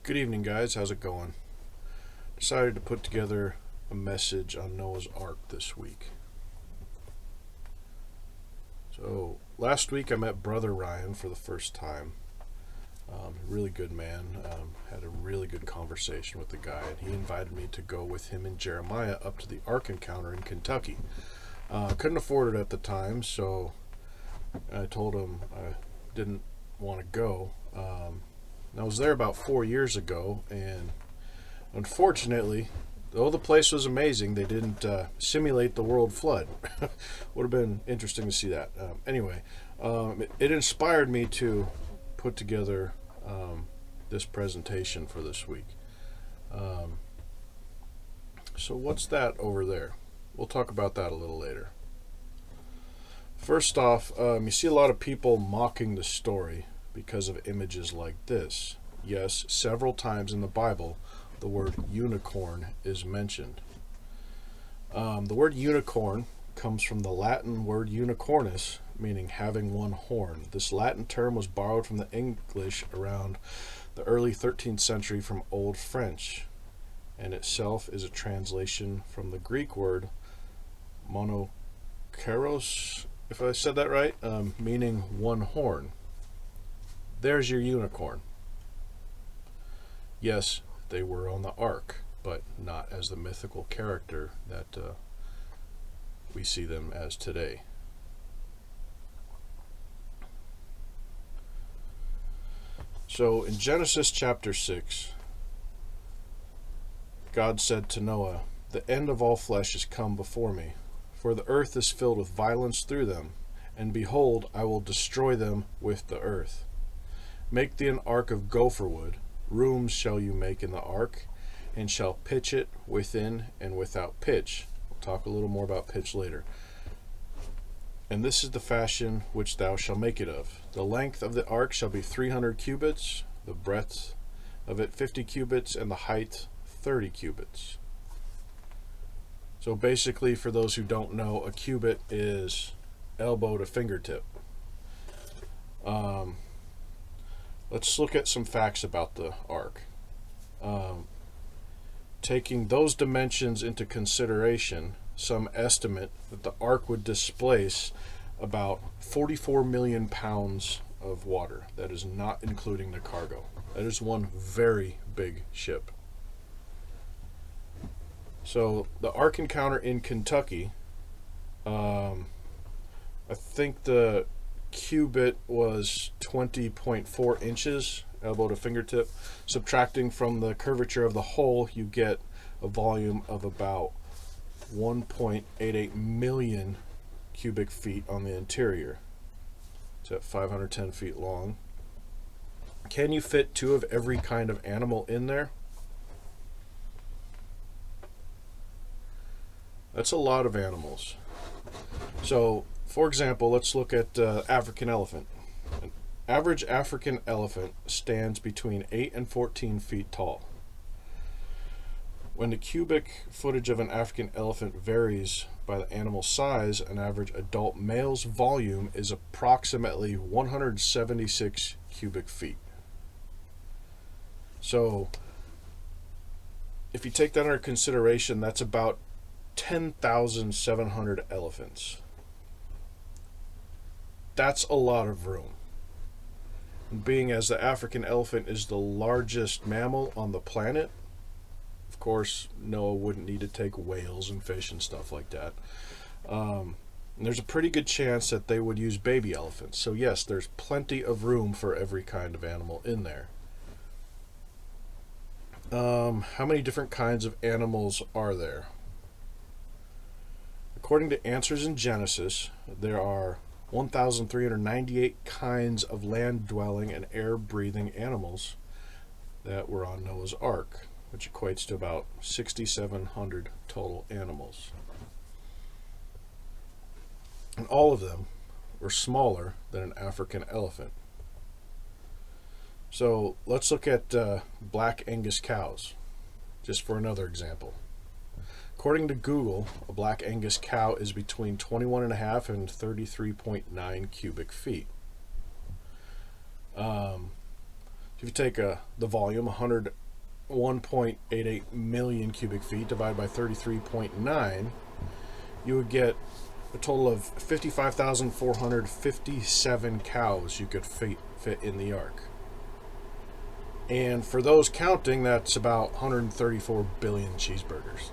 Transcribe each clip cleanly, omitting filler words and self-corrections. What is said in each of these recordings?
Good evening, guys. How's it going? Decided to put together a message on Noah's Ark this week. So, last week I met Brother Ryan for the first time. Really good man. Had a really good conversation with the guy, and he invited me to go with him and Jeremiah up to the Ark Encounter in Kentucky. Couldn't afford it at the time, so I told him I didn't want to go. I was there about 4 years ago, and unfortunately, though the place was amazing, they didn't simulate the world flood. Would have been interesting to see that. It inspired me to put together this presentation for this week. So, what's that over there? We'll talk about that a little later. First off, you see a lot of people mocking the story because of images like this. Yes, several times in the Bible, the word unicorn is mentioned. The word unicorn comes from the Latin word unicornus, meaning having one horn. This Latin term was borrowed from the English around the early 13th century from Old French, and itself is a translation from the Greek word monokeros, if I said that right, meaning one horn. There's your unicorn. Yes, they were on the ark, but not as the mythical character that we see them as today. So in Genesis chapter 6, God said to Noah, "The end of all flesh is come before me, for the earth is filled with violence through them, and behold, I will destroy them with the earth. Make thee an ark of gopher wood. Rooms shall you make in the ark, and shall pitch it within and without pitch." We'll talk a little more about pitch later. "And this is the fashion which thou shalt make it of. The length of the ark shall be 300 cubits, the breadth of it 50 cubits, and the height 30 cubits. So basically, for those who don't know, a cubit is elbow to fingertip. Let's look at some facts about the ark. Taking those dimensions into consideration, some estimate that the ark would displace about 44 million pounds of water. That is not including the cargo. That is one very big ship. So the Ark Encounter in Kentucky, I think the cubit was 20.4 inches, elbow to fingertip. Subtracting from the curvature of the hull, you get a volume of about 1.88 million cubic feet on the interior. It's at 510 feet long. Can you fit two of every kind of animal in there? That's a lot of animals. So, for example, let's look at African elephant. An average African elephant stands between 8 and 14 feet tall. When the cubic footage of an African elephant varies by the animal size, an average adult male's volume is approximately 176 cubic feet. So, if you take that under consideration, that's about 10,700 elephants. That's a lot of room. And being as the African elephant is the largest mammal on the planet, of course, Noah wouldn't need to take whales and fish and stuff like that. And there's a pretty good chance that they would use baby elephants. So yes, there's plenty of room for every kind of animal in there. How many different kinds of animals are there? According to Answers in Genesis, there are 1,398 kinds of land-dwelling and air-breathing animals that were on Noah's Ark, which equates to about 6,700 total animals. And all of them were smaller than an African elephant. So let's look at black Angus cows, just for another example. According to Google, a black Angus cow is between 21.5 and 33.9 cubic feet. If you take the volume, 101.88 million cubic feet, divided by 33.9, you would get a total of 55,457 cows you could fit in the ark. And for those counting, that's about 134 billion cheeseburgers.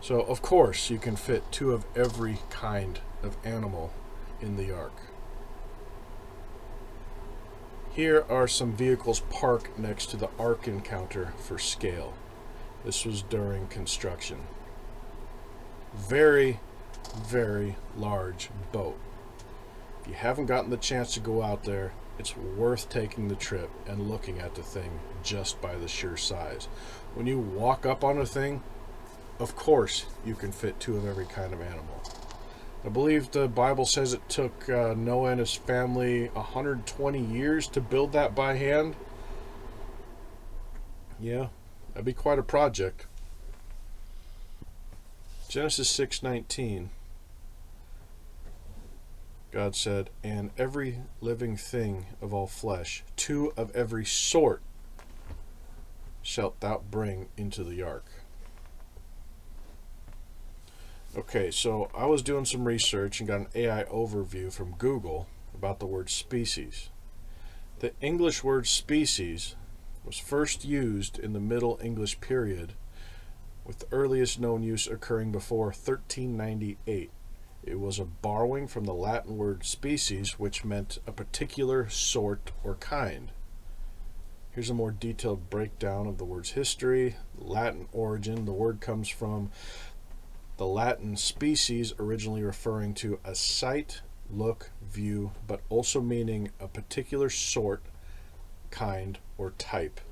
So, of course, you can fit 2 of every kind of animal in the ark. Here are some vehicles parked next to the Ark Encounter for scale. This was during construction. Very, very large boat. If you haven't gotten the chance to go out there, it's worth taking the trip and looking at the thing just by the sheer size. When you walk up on a thing, of course you can fit 2 of every kind of animal. I believe the Bible says it took Noah and his family 120 years to build that by hand. Yeah, that'd be quite a project. Genesis 6:19. God said, "And every living thing of all flesh, 2 of every sort, shalt thou bring into the ark." Okay, so I was doing some research and got an AI overview from Google about the word species. The English word species was first used in the Middle English period, with the earliest known use occurring before 1398. It was a borrowing from the Latin word species, which meant a particular sort or kind. Here's a more detailed breakdown of the word's history. Latin origin: the word comes from the Latin species, originally referring to a sight, look, view, but also meaning a particular sort, kind, or type.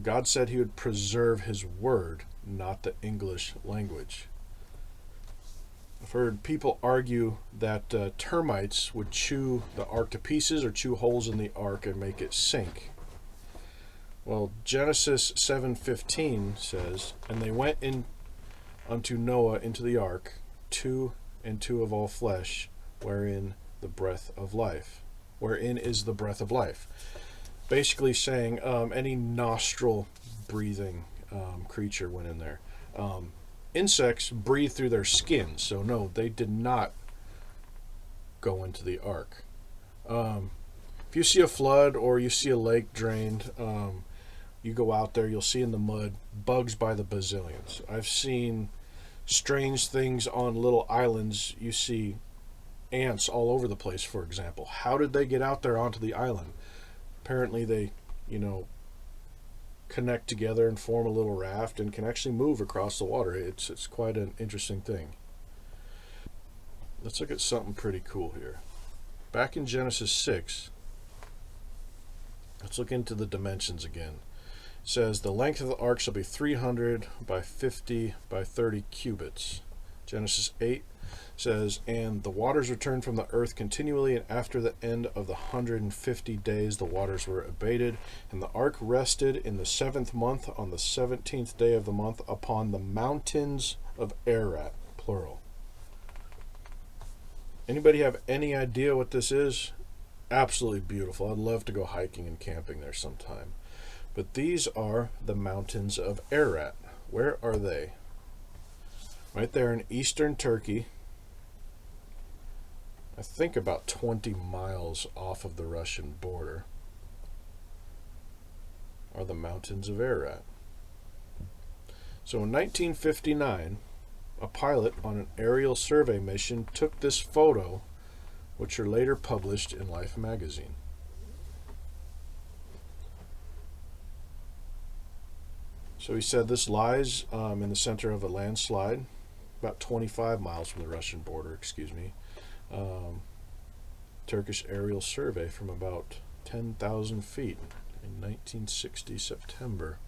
God said he would preserve his word, not the English language. I've heard people argue that termites would chew the ark to pieces or chew holes in the ark and make it sink. Well, Genesis 7:15 says, "And they went in unto Noah into the ark, 2 and 2 of all flesh, wherein the breath of life." Wherein is the breath of life? Basically saying any nostril breathing creature went in there. Insects breathe through their skin, so no, they did not go into the ark. If you see a flood or you see a lake drained, you go out there, you'll see in the mud bugs by the bazillions. I've seen strange things on little islands. You see ants all over the place, for example. How did they get out there onto the island? Apparently they, connect together and form a little raft and can actually move across the water. It's quite an interesting thing. Let's look at something pretty cool here. Back in Genesis 6, let's look into the dimensions again. It says, "The length of the ark shall be 300 by 50 by 30 cubits." Genesis 8 says, "And the waters returned from the earth continually, and after the end of the 150 days the waters were abated. And the ark rested in the 7th month, on the 17th day of the month, upon the mountains of Ararat," plural. Anybody have any idea what this is? Absolutely beautiful. I'd love to go hiking and camping there sometime. But these are the mountains of Ararat. Where are they? Right there in eastern Turkey. I think about 20 miles off of the Russian border are the mountains of Ararat. So in 1959, a pilot on an aerial survey mission took this photo, which are later published in Life magazine. So he said this lies in the center of a landslide, about 25 miles from the Russian border, Turkish aerial survey from about 10,000 feet in 1960 September.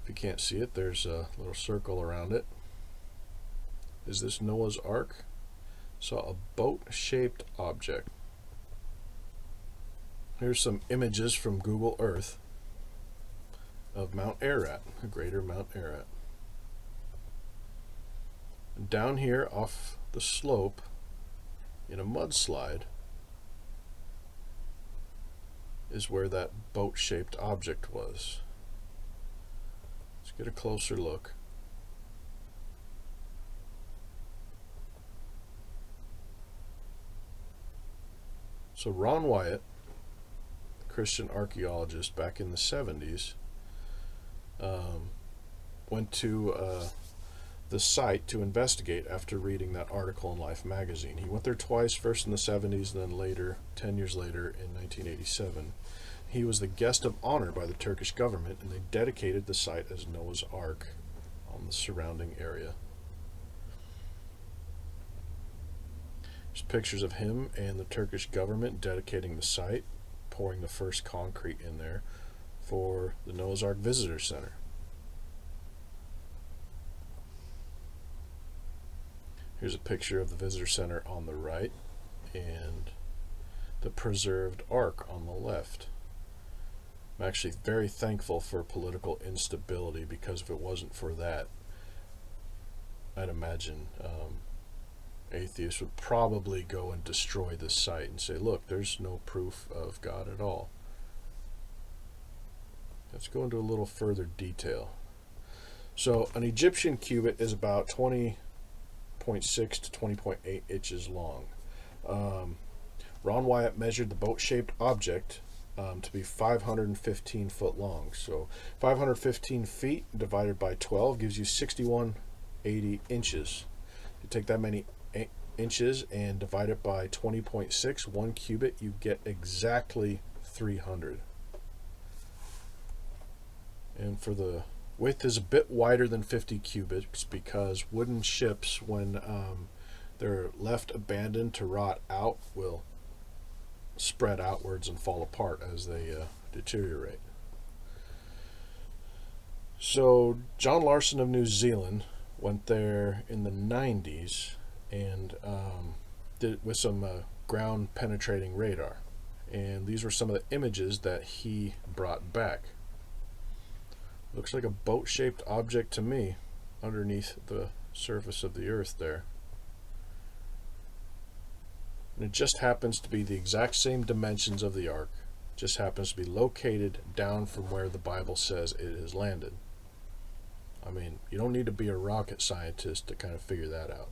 If you can't see it, there's a little circle around it. Is this Noah's Ark? Saw a boat-shaped object. Here's some images from Google Earth of Mount Ararat, the greater Mount Ararat. And down here off the slope, in a mudslide, is where that boat-shaped object was. Let's get a closer look. So Ron Wyatt, Christian archaeologist back in the 70s, went to the site to investigate after reading that article in Life magazine. He went there twice, first in the 70s, and then later, 10 years later, in 1987. He was the guest of honor by the Turkish government, and they dedicated the site as Noah's Ark on the surrounding area. There's pictures of him and the Turkish government dedicating the site, pouring the first concrete in there for the Noah's Ark Visitor Center. Here's a picture of the Visitor Center on the right and the preserved Ark on the left. I'm actually very thankful for political instability, because if it wasn't for that, I'd imagine atheists would probably go and destroy this site and say, look, there's no proof of God at all. Let's go into a little further detail. So an Egyptian cubit is about 20.6 to 20.8 inches long. Ron Wyatt measured the boat-shaped object to be 515 foot long. So 515 feet divided by 12 gives you 6180 inches. You take that many inches and divide it by 20.6, 1 cubit, you get exactly 300. And for the width is a bit wider than 50 cubits, because wooden ships, when they're left abandoned to rot out, will spread outwards and fall apart as they deteriorate. So John Larson of New Zealand went there in the 90s and did with some ground penetrating radar, and these were some of the images that he brought back. Looks like a boat-shaped object to me underneath the surface of the earth there. And it just happens to be the exact same dimensions of the ark, just happens to be located down from where the Bible says it is landed. I mean, you don't need to be a rocket scientist to kind of figure that out.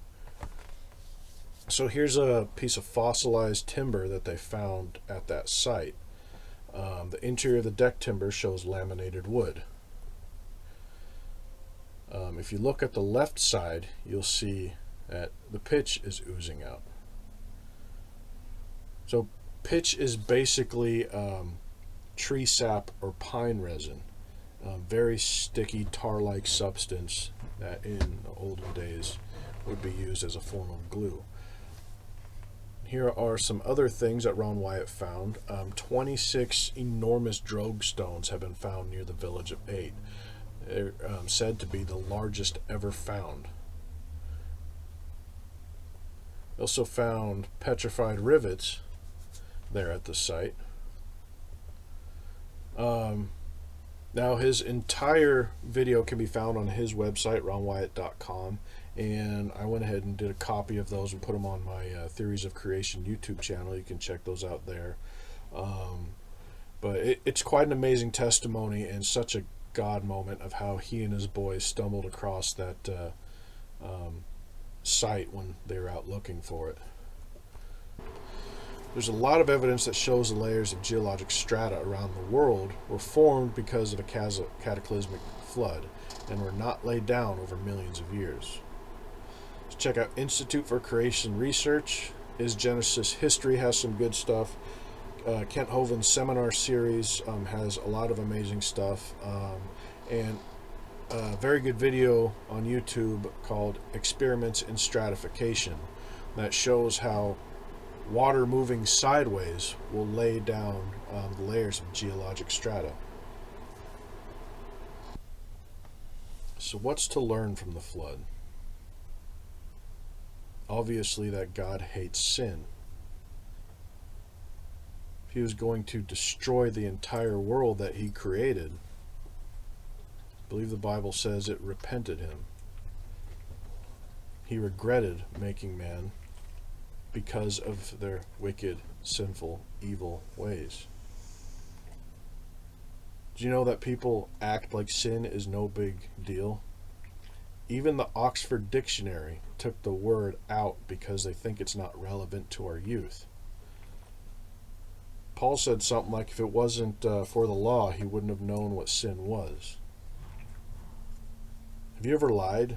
So here's a piece of fossilized timber that they found at that site. The interior of the deck timber shows laminated wood. If you look at the left side, you'll see that the pitch is oozing out. So pitch is basically tree sap or pine resin, very sticky tar-like substance that in the olden days would be used as a form of glue. Here are some other things that Ron Wyatt found. 26 enormous drogue stones have been found near the village of Eight. They're said to be the largest ever found. They also found petrified rivets there at the site. Now his entire video can be found on his website, ronwyatt.com, and I went ahead and did a copy of those and put them on my Theories of Creation YouTube channel. You can check those out there. But it's quite an amazing testimony and such a God moment of how he and his boys stumbled across that site when they were out looking for it. There's a lot of evidence that shows the layers of geologic strata around the world were formed because of a cataclysmic flood and were not laid down over millions of years. So check out Institute for Creation Research. Is Genesis History has some good stuff. Kent Hovind's seminar series has a lot of amazing stuff, and a very good video on YouTube called Experiments in Stratification that shows how water moving sideways will lay down the layers of geologic strata. So what's to learn from the flood? Obviously that God hates sin. If he was going to destroy the entire world that he created, I believe the Bible says it repented him. He regretted making man because of their wicked, sinful, evil ways. Do you know that people act like sin is no big deal? Even the Oxford Dictionary took the word out because they think it's not relevant to our youth. Paul said something like, if it wasn't for the law, he wouldn't have known what sin was. Have you ever lied?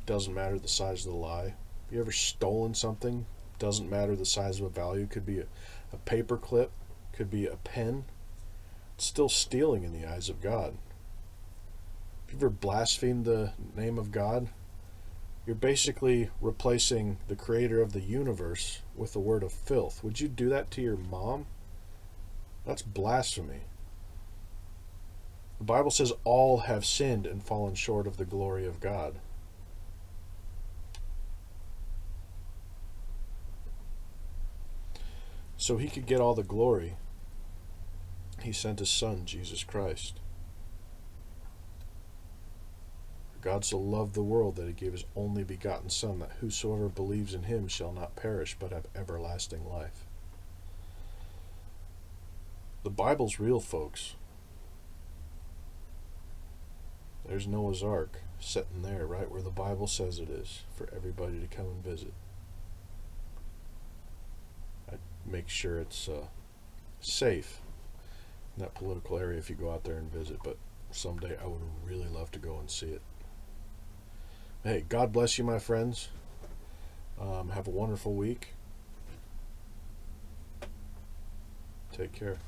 Doesn't matter the size of the lie. Have you ever stolen something? Doesn't matter the size of a value. Could be a paper clip, could be a pen. It's still stealing in the eyes of God. Have you ever blasphemed the name of God? You're basically replacing the creator of the universe with the word of filth. Would you do that to your mom? That's blasphemy. The Bible says all have sinned and fallen short of the glory of God. So he could get all the glory, he sent his son, Jesus Christ. God so loved the world that he gave his only begotten Son, that whosoever believes in him shall not perish but have everlasting life. The Bible's real, folks. There's Noah's Ark sitting there right where the Bible says it is, for everybody to come and visit. I'd make sure it's safe in that political area if you go out there and visit, but someday I would really love to go and see it. Hey, God bless you, my friends. Have a wonderful week. Take care.